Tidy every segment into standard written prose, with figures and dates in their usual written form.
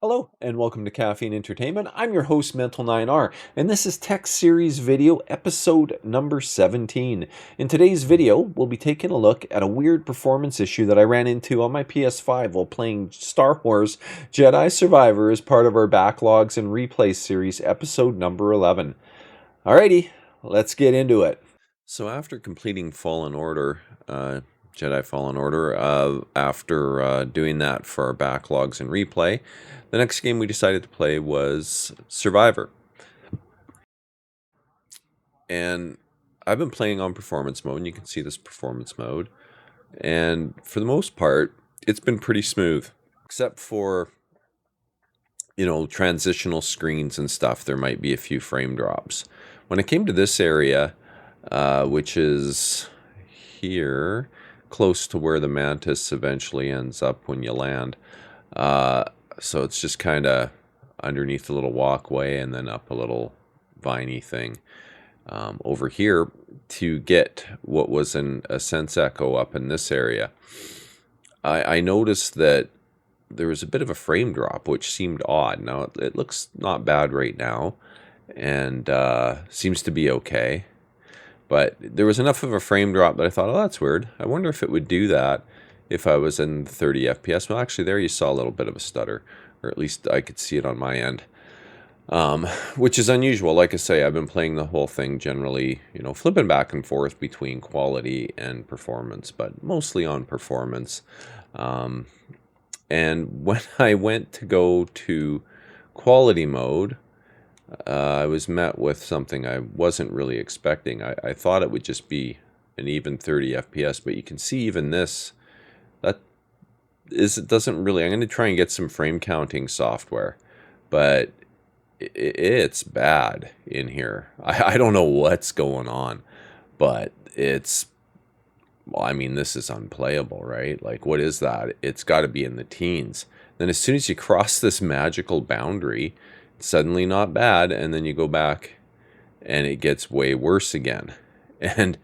Hello and welcome to Caffeine Entertainment. I'm your host Mental9R and this is Tech Series Video episode number 17. In today's video, we'll be taking a look at a weird performance issue that I ran into on my PS5 while playing Star Wars Jedi Survivor as part of our Backlogs and Replays series episode number 11. Alrighty, let's get into it. So after completing Jedi Fallen Order, after doing that for our backlogs and replay, the next game we decided to play was Survivor. And I've been playing on performance mode, and you can see this performance mode. And for the most part, it's been pretty smooth, except for, transitional screens and stuff. There might be a few frame drops. When it came to this area, which is here, close to where the mantis eventually ends up when you land. So it's just kind of underneath a little walkway and then up a little viney thing. Over here to get what was a sense echo up in this area. I noticed that there was a bit of a frame drop, which seemed odd. Now, it looks not bad right now and seems to be okay. But there was enough of a frame drop that I thought, oh, that's weird. I wonder if it would do that if I was in 30 FPS. Well, actually, there you saw a little bit of a stutter, or at least I could see it on my end, which is unusual. Like I say, I've been playing the whole thing generally, flipping back and forth between quality and performance, but mostly on performance. And when I went to go to quality mode, I was met with something I wasn't really expecting. I thought it would just be an even 30 FPS, but you can see even this, it doesn't really. I'm going to try and get some frame counting software, but it's bad in here. I don't know what's going on, but well, I mean, this is unplayable, right? Like, what is that? It's got to be in the teens. Then as soon as you cross this magical boundary, suddenly not bad, and then you go back and it gets way worse again. And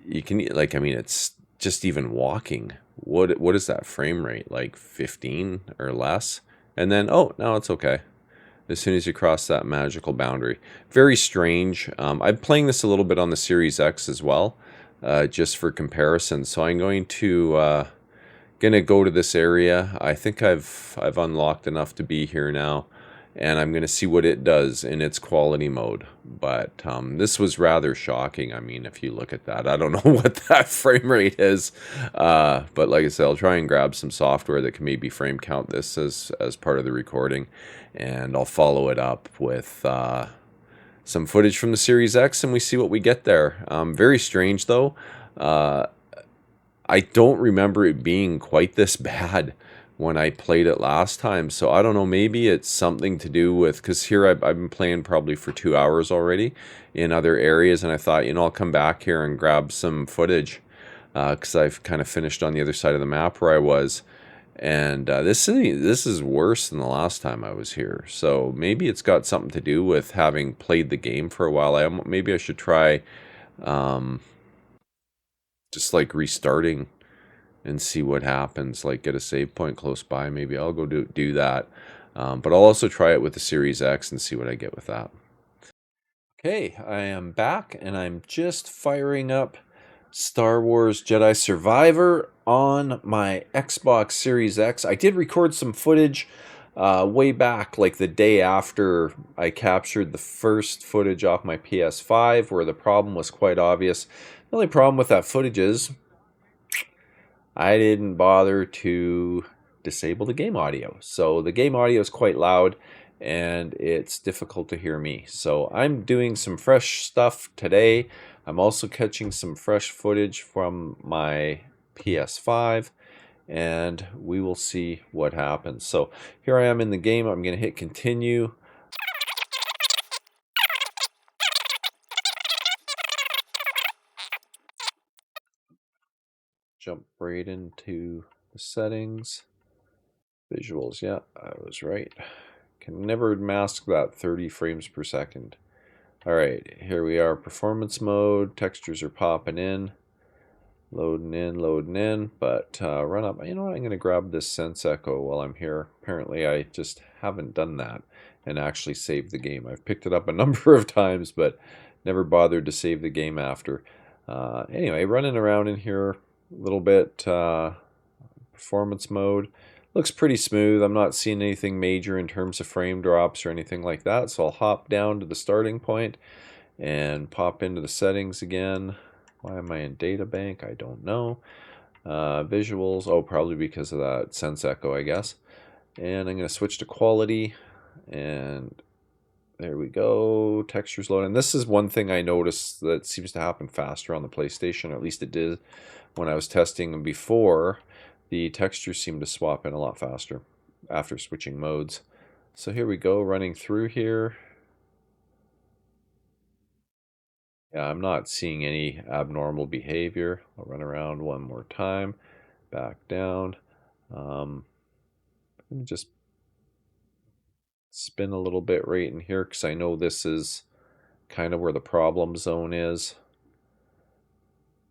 you can, like, I mean, it's just even walking. What is that frame rate? Like 15 or less? And then, oh, now it's okay. As soon as you cross that magical boundary. Very strange. I'm playing this a little bit on the Series X as well, just for comparison. So I'm going to go to this area. I think I've unlocked enough to be here now, and I'm going to see what it does in its quality mode. But this was rather shocking. I mean, if you look at that, I don't know what that frame rate is. But like I said, I'll try and grab some software that can maybe frame count this as part of the recording. And I'll follow it up with some footage from the Series X, and we see what we get there. Very strange, though. I don't remember it being quite this bad when I played it last time. So I don't know, maybe it's something to do with, because here I've been playing probably for 2 hours already in other areas, and I thought, I'll come back here and grab some footage because I've kind of finished on the other side of the map where I was. And this is worse than the last time I was here. So maybe it's got something to do with having played the game for a while. Maybe I should try just like restarting and see what happens, like get a save point close by. Maybe I'll go do that. But I'll also try it with the Series X and see what I get with that. Okay, I am back and I'm just firing up Star Wars Jedi Survivor on my Xbox Series X. I did record some footage way back, like the day after I captured the first footage off my PS5, where the problem was quite obvious. The only problem with that footage is I didn't bother to disable the game audio. So the game audio is quite loud and it's difficult to hear me. So I'm doing some fresh stuff today. I'm also catching some fresh footage from my PS5 and we will see what happens. So here I am in the game. I'm going to hit continue. Jump right into the settings. Visuals, yeah, I was right. Can never mask that 30 frames per second. All right, here we are, performance mode. Textures are popping in. Loading in, but run up. You know what? I'm going to grab this Sense Echo while I'm here. Apparently, I just haven't done that and actually saved the game. I've picked it up a number of times, but never bothered to save the game after. Anyway, running around in here a little bit. Performance mode. Looks pretty smooth. I'm not seeing anything major in terms of frame drops or anything like that, so I'll hop down to the starting point and pop into the settings again. Why am I in data bank? I don't know. Visuals, oh, probably because of that Sense Echo, I guess. And I'm going to switch to quality, and there we go. Textures load. And this is one thing I noticed that seems to happen faster on the PlayStation, or at least it did when I was testing them before. The textures seem to swap in a lot faster after switching modes. So here we go, running through here. Yeah, I'm not seeing any abnormal behavior. I'll run around one more time, back down. Just spin a little bit right in here because I know this is kind of where the problem zone is.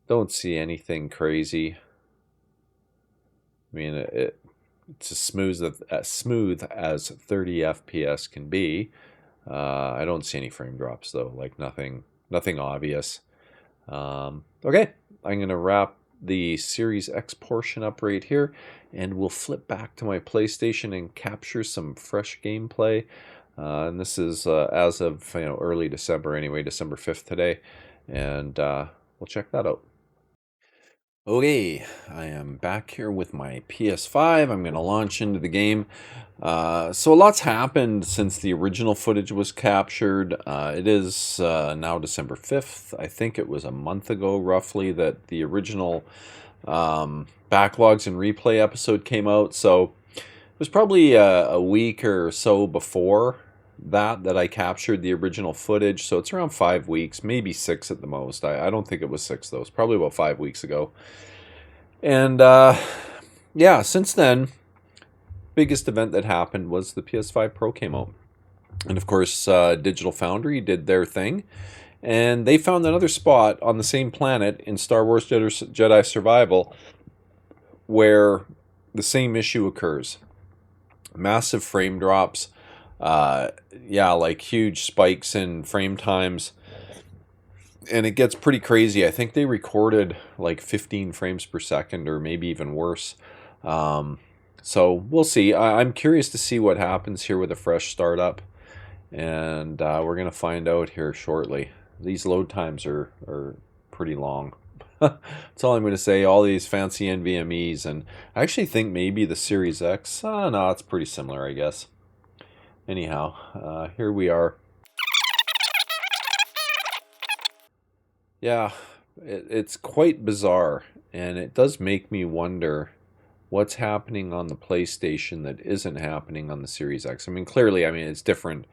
Don't see anything crazy. I mean, it's as smooth as 30 FPS can be. I don't see any frame drops though, like nothing obvious. Okay, I'm gonna wrap the Series X portion up right here, and we'll flip back to my PlayStation and capture some fresh gameplay. And this is as of early December anyway, December 5th today, and we'll check that out. Okay, I am back here with my PS5. I'm going to launch into the game. So a lot's happened since the original footage was captured. It is now December 5th. I think it was a month ago, roughly, that the original backlogs and replay episode came out. So it was probably a week or so before that I captured the original footage. So it's around 5 weeks, maybe 6 at the most. I don't think it was 6 though. It's probably about 5 weeks ago. And yeah, since then, biggest event that happened was the PS5 Pro came out. And of course, Digital Foundry did their thing. And they found another spot on the same planet in Star Wars Jedi Survival where the same issue occurs. Massive frame drops. Yeah, like huge spikes in frame times. And it gets pretty crazy. I think they recorded like 15 frames per second or maybe even worse. So we'll see. I'm curious to see what happens here with a fresh startup. And we're going to find out here shortly. These load times are pretty long. That's all I'm going to say. All these fancy NVMEs. And I actually think maybe the Series X. No, it's pretty similar, I guess. Anyhow, here we are. Yeah, it's quite bizarre. And it does make me wonder what's happening on the PlayStation that isn't happening on the Series X. I mean, clearly, it's different,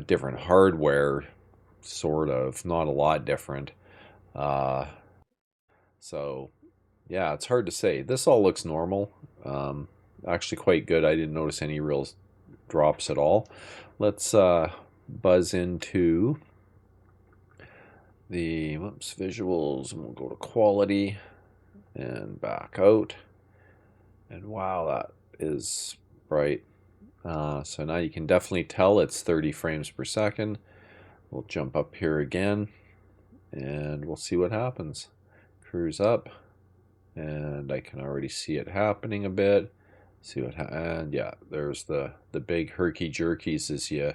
different hardware, sort of, not a lot different. Uh, so, yeah, it's hard to say. This all looks normal. Actually, quite good. I didn't notice any real drops at all. Let's buzz into the visuals, and we'll go to quality and back out. And wow, that is bright. So now you can definitely tell it's 30 frames per second. We'll jump up here again and we'll see what happens. Cruise up, and I can already see it happening a bit. See what and yeah, there's the big herky jerkies as you.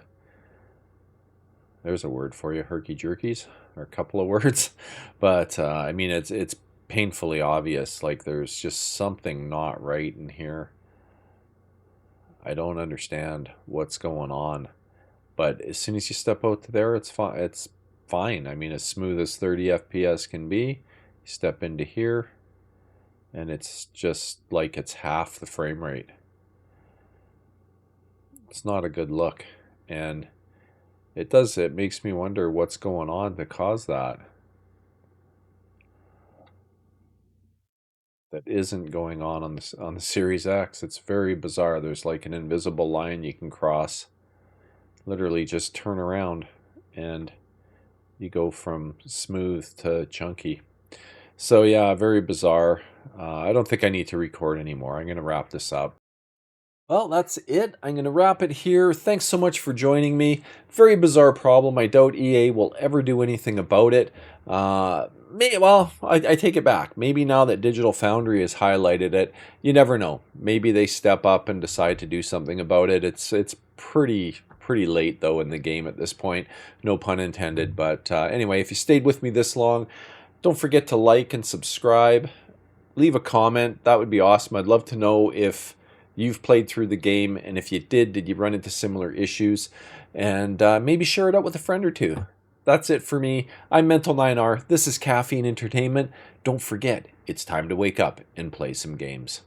There's a word for you, herky jerkies, or a couple of words, but I mean it's painfully obvious. Like there's just something not right in here. I don't understand what's going on, but as soon as you step out to there, it's fine. It's fine. I mean, as smooth as 30 FPS can be. You step into here, and it's just like it's half the frame rate. It's not a good look, and it makes me wonder what's going on to cause that. That isn't going on the Series X. It's very bizarre. There's like an invisible line you can cross. Literally just turn around and you go from smooth to chunky. So yeah, very bizarre. I don't think I need to record anymore. I'm going to wrap this up. Well, that's it. I'm going to wrap it here. Thanks so much for joining me. Very bizarre problem. I doubt EA will ever do anything about it. I take it back. Maybe now that Digital Foundry has highlighted it, you never know. Maybe they step up and decide to do something about it. It's pretty late though in the game at this point. No pun intended. But anyway, if you stayed with me this long, don't forget to like and subscribe. Leave a comment. That would be awesome. I'd love to know if you've played through the game, and if you did you run into similar issues? And maybe share it out with a friend or two. That's it for me. I'm Mental 9R. This is Caffeine Entertainment. Don't forget, it's time to wake up and play some games.